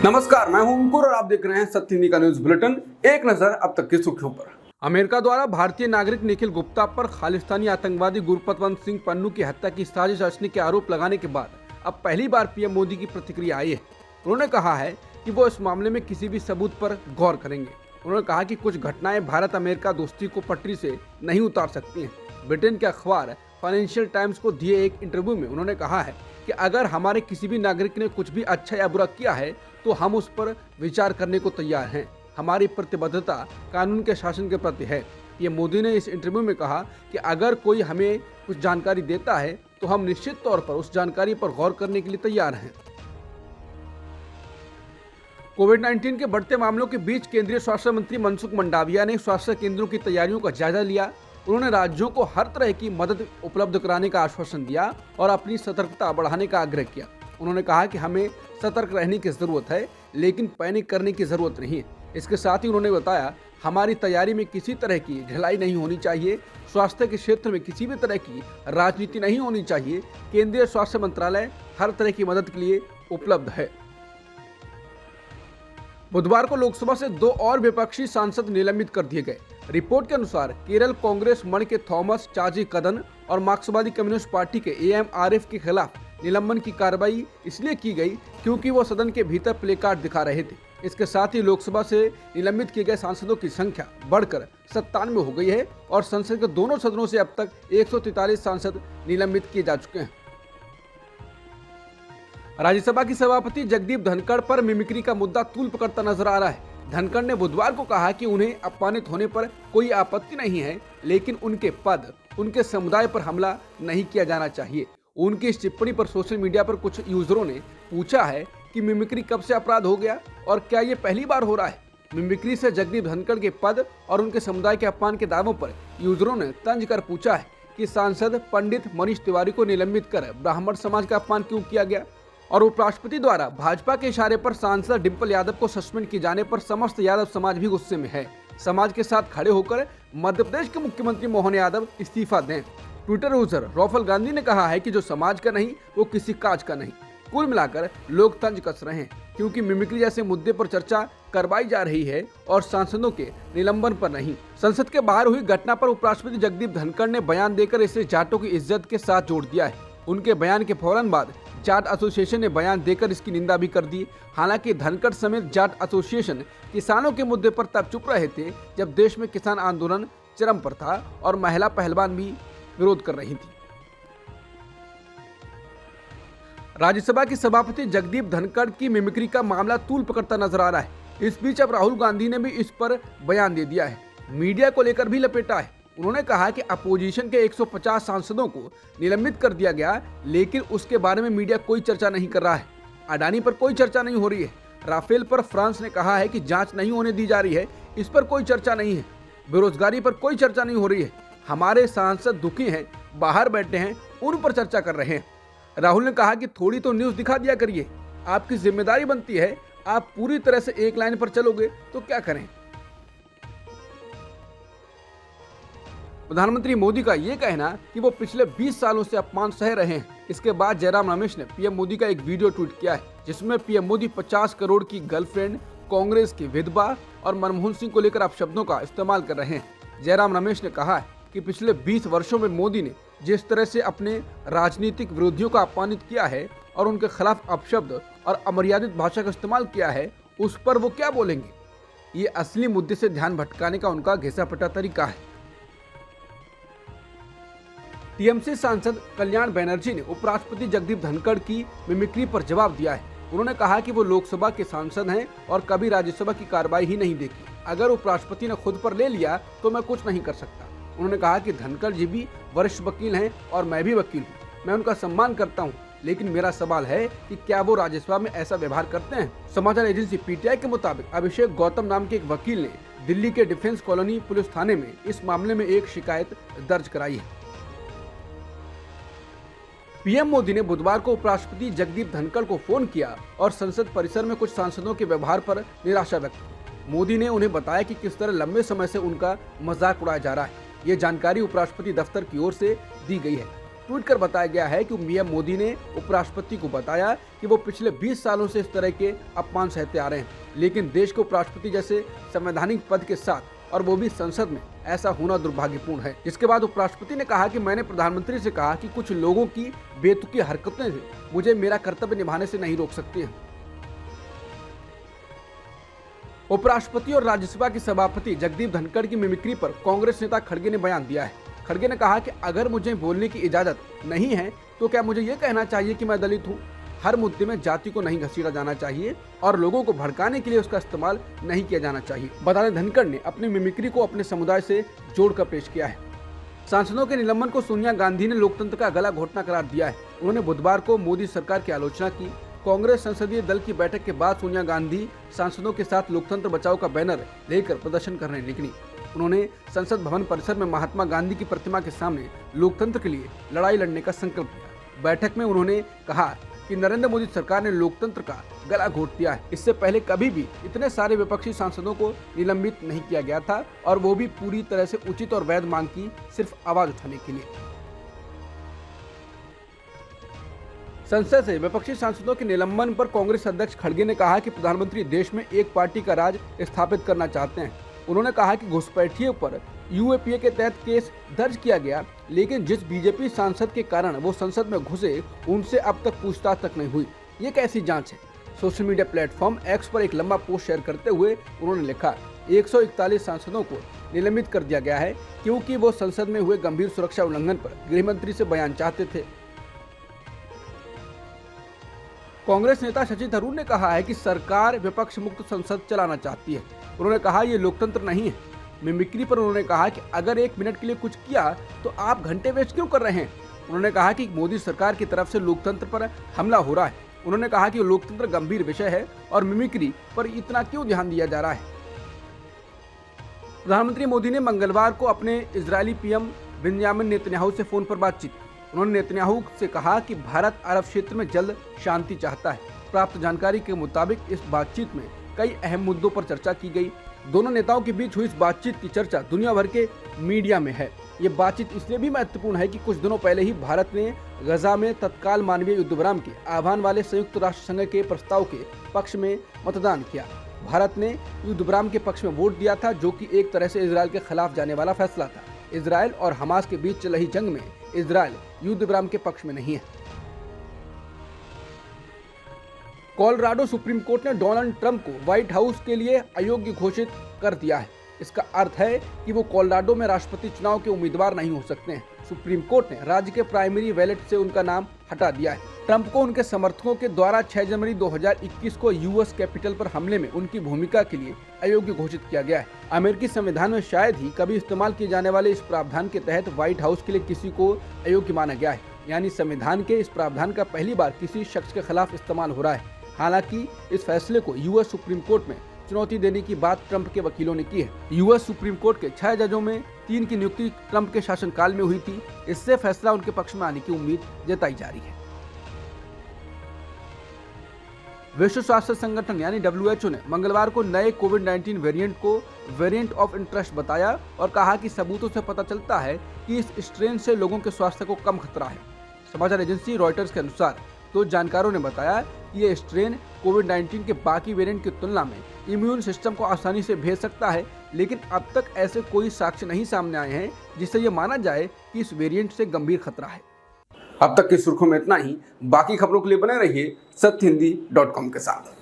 नमस्कार, मैं हूं अंकुर और आप देख रहे हैं सत्य हिंदी का न्यूज बुलेटिन। एक नजर अब तक की सुर्खियों पर। अमेरिका द्वारा भारतीय नागरिक निखिल गुप्ता पर खालिस्तानी आतंकवादी गुरपतवंत सिंह पन्नू की हत्या की साजिश रचने के आरोप लगाने के बाद अब पहली बार पीएम मोदी की प्रतिक्रिया आई है। उन्होंने कहा है कि वो इस मामले में किसी भी सबूत पर गौर करेंगे। उन्होंने कहा कि कुछ घटनाएं भारत अमेरिका दोस्ती को पटरी से नहीं उतार सकती हैं। ब्रिटेन के अखबार फाइनेंशियल टाइम्स को दिए एक इंटरव्यू में उन्होंने कहा है कि अगर हमारे किसी भी नागरिक ने कुछ भी अच्छा या बुरा किया है तो हम उस पर विचार करने को तैयार हैं। हमारी प्रतिबद्धता कानून के शासन के प्रति है। पीएम मोदी ने इस इंटरव्यू में कहा कि अगर कोई हमें कुछ जानकारी देता है तो हम निश्चित तौर पर उस जानकारी पर गौर करने के लिए तैयार हैं। कोविड-19 के बढ़ते मामलों के बीच केंद्रीय स्वास्थ्य मंत्री मनसुख मंडाविया ने स्वास्थ्य केंद्रों की तैयारियों का जायजा लिया। उन्होंने राज्यों को हर तरह की मदद उपलब्ध कराने का आश्वासन दिया और अपनी सतर्कता बढ़ाने का आग्रह किया। उन्होंने कहा कि हमें सतर्क रहने की जरूरत है, लेकिन पैनिक करने की जरूरत नहीं है। इसके साथ ही उन्होंने बताया, हमारी तैयारी में किसी तरह की ढिलाई नहीं होनी चाहिए। स्वास्थ्य के क्षेत्र में किसी भी तरह की राजनीति नहीं होनी चाहिए। केंद्रीय स्वास्थ्य मंत्रालय हर तरह की मदद के लिए उपलब्ध है। बुधवार को लोकसभा से 2 और विपक्षी सांसद निलंबित कर दिए गए। रिपोर्ट के अनुसार केरल कांग्रेस मण के थॉमस चाजी कदन और मार्क्सवादी कम्युनिस्ट पार्टी के AMRF के खिलाफ निलंबन की कार्रवाई इसलिए की गई क्योंकि वो सदन के भीतर प्ले कार्ड दिखा रहे थे। इसके साथ ही लोकसभा से निलंबित किए गए सांसदों की संख्या बढ़कर 97 हो गई है और संसद के दोनों सदनों से अब तक 143 सांसद निलंबित किए जा चुके हैं। राज्यसभा की सभापति जगदीप धनखड़ पर मिमिक्री का मुद्दा तूल पकड़ता नजर आ रहा है। धनखड़ ने बुधवार को कहा कि उन्हें अपमानित होने पर कोई आपत्ति नहीं है, लेकिन उनके पद, उनके समुदाय पर हमला नहीं किया जाना चाहिए। उनकी इस टिप्पणी पर सोशल मीडिया पर कुछ यूजरों ने पूछा है कि मिमिक्री कब से अपराध हो गया और क्या ये पहली बार हो रहा है। मिमिक्री से जगदीप धनखड़ के पद और उनके समुदाय के अपमान के दावों पर यूजरों ने तंज कर पूछा है कि सांसद पंडित मनीष तिवारी को निलंबित कर ब्राह्मण समाज का अपमान क्यों किया गया। और उपराष्ट्रपति द्वारा भाजपा के इशारे पर सांसद डिंपल यादव को सस्पेंड किए जाने पर समस्त यादव समाज भी गुस्से में है। समाज के साथ खड़े होकर मध्य प्रदेश के मुख्यमंत्री मोहन यादव इस्तीफा दें। ट्विटर यूजर राहुल गांधी ने कहा है कि जो समाज का नहीं वो किसी काज का नहीं। कुल मिलाकर लोग तंज कस रहे हैं क्योंकि मिमिक्री जैसे मुद्दे पर चर्चा करवाई जा रही है और सांसदों के निलंबन पर नहीं। संसद के बाहर हुई घटना पर उपराष्ट्रपति जगदीप धनखड़ ने बयान देकर इसे जाटों की इज्जत के साथ जोड़ दिया है। उनके बयान के फौरन बाद जाट एसोसिएशन ने बयान देकर इसकी निंदा भी कर दी। हालांकि धनखड़ समेत जाट एसोसिएशन किसानों के मुद्दे पर तब चुप रहे थे जब देश में किसान आंदोलन चरम पर था और महिला पहलवान भी विरोध कर रही थी। राज्यसभा की सभापति जगदीप धनखड़ की मिमिक्री का मामला तूल पकड़ता नजर आ रहा है। इस बीच अब राहुल गांधी ने भी इस पर बयान दे दिया है। मीडिया को लेकर भी लपेटा है। उन्होंने कहा कि अपोजिशन के 150 सांसदों को निलंबित कर दिया गया, लेकिन उसके बारे में मीडिया कोई चर्चा नहीं कर रहा है। अडानी पर कोई चर्चा नहीं हो रही है। राफेल पर फ्रांस ने कहा है कि जांच नहीं होने दी जा रही है, इस पर कोई चर्चा नहीं है। बेरोजगारी पर कोई चर्चा नहीं हो रही है। हमारे सांसद दुखी हैं, बाहर बैठे हैं, उन पर चर्चा कर रहे हैं। राहुल ने कहा कि थोड़ी तो न्यूज दिखा दिया करिए, आपकी जिम्मेदारी बनती है। आप पूरी तरह से एक लाइन पर चलोगे तो क्या करें। प्रधानमंत्री मोदी का ये कहना कि वो पिछले 20 सालों से अपमान सह रहे हैं। इसके बाद जयराम रमेश ने पीएम मोदी का एक वीडियो ट्वीट किया है जिसमें पीएम मोदी 50 करोड़ की गर्लफ्रेंड, कांग्रेस की विधवा और मनमोहन सिंह को लेकर अपशब्दों का इस्तेमाल कर रहे हैं। जयराम रमेश ने कहा है कि पिछले 20 वर्षों में मोदी ने जिस तरह से अपने राजनीतिक विरोधियों का अपमानित किया है और उनके खिलाफ अपशब्द और अमर्यादित भाषा का इस्तेमाल किया है, उस पर वो क्या बोलेंगे। ये असली मुद्दे से ध्यान भटकाने का उनका घिसा-पिटा तरीका है। टीएमसी सांसद कल्याण बनर्जी ने उपराष्ट्रपति जगदीप धनखड़ की मिमिक्री पर जवाब दिया है। उन्होंने कहा कि वो लोकसभा के सांसद हैं और कभी राज्यसभा की कार्रवाई ही नहीं देखी। अगर उपराष्ट्रपति ने खुद पर ले लिया तो मैं कुछ नहीं कर सकता। उन्होंने कहा कि धनखड़ जी भी वरिष्ठ वकील हैं और मैं भी वकील हूँ। मैं उनका सम्मान करता हूँ, लेकिन मेरा सवाल है कि क्या वो राज्यसभा में ऐसा व्यवहार करते हैं। समाचार एजेंसी PTI के मुताबिक अभिषेक गौतम नाम के एक वकील ने दिल्ली के डिफेंस कॉलोनी पुलिस थाने में इस मामले में एक शिकायत दर्ज कराई है। पीएम मोदी ने बुधवार को उपराष्ट्रपति जगदीप धनखड़ को फोन किया और संसद परिसर में कुछ सांसदों के व्यवहार पर निराशा व्यक्त की। मोदी ने उन्हें बताया कि किस तरह लंबे समय से उनका मजाक उड़ाया जा रहा है। ये जानकारी उपराष्ट्रपति दफ्तर की ओर से दी गई है। ट्वीट कर बताया गया है कि पीएम मोदी ने उपराष्ट्रपति को बताया कि वो पिछले 20 सालों से इस तरह के अपमान सहते आ रहे हैं, लेकिन देश के उपराष्ट्रपति जैसे संवैधानिक पद के साथ और वो भी संसद में ऐसा होना दुर्भाग्यपूर्ण है। जिसके बाद उपराष्ट्रपति ने कहा कि मैंने प्रधानमंत्री से कहा कि कुछ लोगों की बेतुकी हरकतें से मुझे मेरा कर्तव्य निभाने से नहीं रोक सकती हैं। उपराष्ट्रपति और राज्यसभा के सभापति जगदीप धनखड़ की मिमिक्री पर कांग्रेस नेता खड़गे ने बयान दिया है। खड़गे ने कहा कि अगर मुझे बोलने की इजाजत नहीं है तो क्या मुझे ये कहना चाहिए कि मैं दलित हूँ। हर मुद्दे में जाति को नहीं घसीटा जाना चाहिए और लोगों को भड़काने के लिए उसका इस्तेमाल नहीं किया जाना चाहिए। बता दें, धनखड़ ने अपनी मिमिक्री को अपने समुदाय से जोड़कर पेश किया है। सांसदों के निलंबन को सोनिया गांधी ने लोकतंत्र का गला घोटना करार दिया है। उन्होंने बुधवार को मोदी सरकार की आलोचना की। कांग्रेस संसदीय दल की बैठक के बाद सोनिया गांधी सांसदों के साथ लोकतंत्र बचाओ का बैनर लेकर प्रदर्शन करने निकली। उन्होंने संसद भवन परिसर में महात्मा गांधी की प्रतिमा के सामने लोकतंत्र के लिए लड़ाई लड़ने का संकल्प लिया। बैठक में उन्होंने कहा कि नरेंद्र मोदी सरकार ने लोकतंत्र का गला घोट दिया है। इससे पहले कभी भी इतने सारे विपक्षी सांसदों को निलंबित नहीं किया गया था, और वो भी पूरी तरह से उचित और वैध मांग की सिर्फ आवाज उठाने के लिए। संसद से विपक्षी सांसदों के निलंबन पर कांग्रेस अध्यक्ष खड़गे ने कहा कि प्रधानमंत्री देश में एक पार्टी का राज स्थापित करना चाहते हैं। उन्होंने कहा कि घुसपैठियों पर यूएपीए के तहत केस दर्ज किया गया, लेकिन जिस बीजेपी सांसद के कारण वो संसद में घुसे उनसे अब तक पूछताछ तक नहीं हुई। ये कैसी जांच है। सोशल मीडिया प्लेटफॉर्म एक्स पर एक लंबा पोस्ट शेयर करते हुए उन्होंने लिखा, 141 सांसदों को निलंबित कर दिया गया है क्योंकि वो संसद में हुए गंभीर सुरक्षा उल्लंघन पर गृह मंत्री से बयान चाहते थे। कांग्रेस नेता शशि थरूर ने कहा है कि सरकार विपक्ष मुक्त संसद चलाना चाहती है। उन्होंने कहा ये लोकतंत्र नहीं है। मिमिक्री पर उन्होंने कहा कि अगर 1 मिनट के लिए कुछ किया तो आप घंटे वेस्ट क्यों कर रहे हैं। उन्होंने कहा कि मोदी सरकार की तरफ से लोकतंत्र पर हमला हो रहा है। उन्होंने कहा कि लोकतंत्र गंभीर विषय है और मिमिक्री पर इतना क्यों ध्यान दिया जा रहा है। प्रधानमंत्री मोदी ने मंगलवार को अपने इजरायली पीएम बेंजामिन नेतन्याहू से फोन पर बातचीत की। उन्होंने नेतन्याहू से कहा कि भारत अरब क्षेत्र में जल्द शांति चाहता है। प्राप्त जानकारी के मुताबिक इस बातचीत में कई अहम मुद्दों पर चर्चा की गई। दोनों नेताओं के बीच हुई इस बातचीत की चर्चा दुनिया भर के मीडिया में है। ये बातचीत इसलिए भी महत्वपूर्ण है कि कुछ दिनों पहले ही भारत ने गजा में तत्काल मानवीय युद्ध विराम के आह्वान वाले संयुक्त राष्ट्र संघ के प्रस्ताव के पक्ष में मतदान किया। भारत ने युद्ध विराम के पक्ष में वोट दिया था, जो कि एक तरह से इजरायल के खिलाफ जाने वाला फैसला था। इजरायल और हमास के बीच चल रही जंग में इजरायल युद्ध विराम के पक्ष में नहीं है। कोलोराडो सुप्रीम कोर्ट ने डोनाल्ड ट्रंप को व्हाइट हाउस के लिए अयोग्य घोषित कर दिया है। इसका अर्थ है कि वो कोलोराडो में राष्ट्रपति चुनाव के उम्मीदवार नहीं हो सकते हैं। सुप्रीम कोर्ट ने राज्य के प्राइमरी बैलेट से उनका नाम हटा दिया है। ट्रंप को उनके समर्थकों के द्वारा 6 जनवरी 2021 को यूएस कैपिटल पर हमले में उनकी भूमिका के लिए अयोग्य घोषित किया गया है। अमेरिकी संविधान में शायद ही कभी इस्तेमाल किए जाने वाले इस प्रावधान के तहत व्हाइट हाउस के लिए किसी को अयोग्य माना गया है। यानी संविधान के इस प्रावधान का पहली बार किसी शख्स के खिलाफ इस्तेमाल हो रहा है। हालांकि इस फैसले को यूएस सुप्रीम कोर्ट में चुनौती देने की बात ट्रंप के वकीलों ने की है। यूएस सुप्रीम कोर्ट के 6 जजों में 3 की नियुक्ति ट्रंप के शासनकाल में हुई थी। इससे फैसला उनके पक्ष में आने की उम्मीद जताई जा रही है। विश्व स्वास्थ्य संगठन यानी WHO ने मंगलवार को नए कोविड-19 वेरिएंट को वेरिएंट ऑफ इंटरेस्ट बताया और कहा कि सबूतों से पता चलता है कि इस स्ट्रेन से लोगों के स्वास्थ्य को कम खतरा है। समाचार एजेंसी रॉयटर्स के अनुसार तो जानकारों ने बताया कि ये स्ट्रेन कोविड-19 के बाकी वेरिएंट की तुलना में इम्यून सिस्टम को आसानी से भेज सकता है, लेकिन अब तक ऐसे कोई साक्ष्य नहीं सामने आए हैं जिससे ये माना जाए कि इस वेरिएंट से गंभीर खतरा है। अब तक की सुर्खियों में इतना ही। बाकी खबरों के लिए बने रहिए सत्यहिंदी.com के साथ।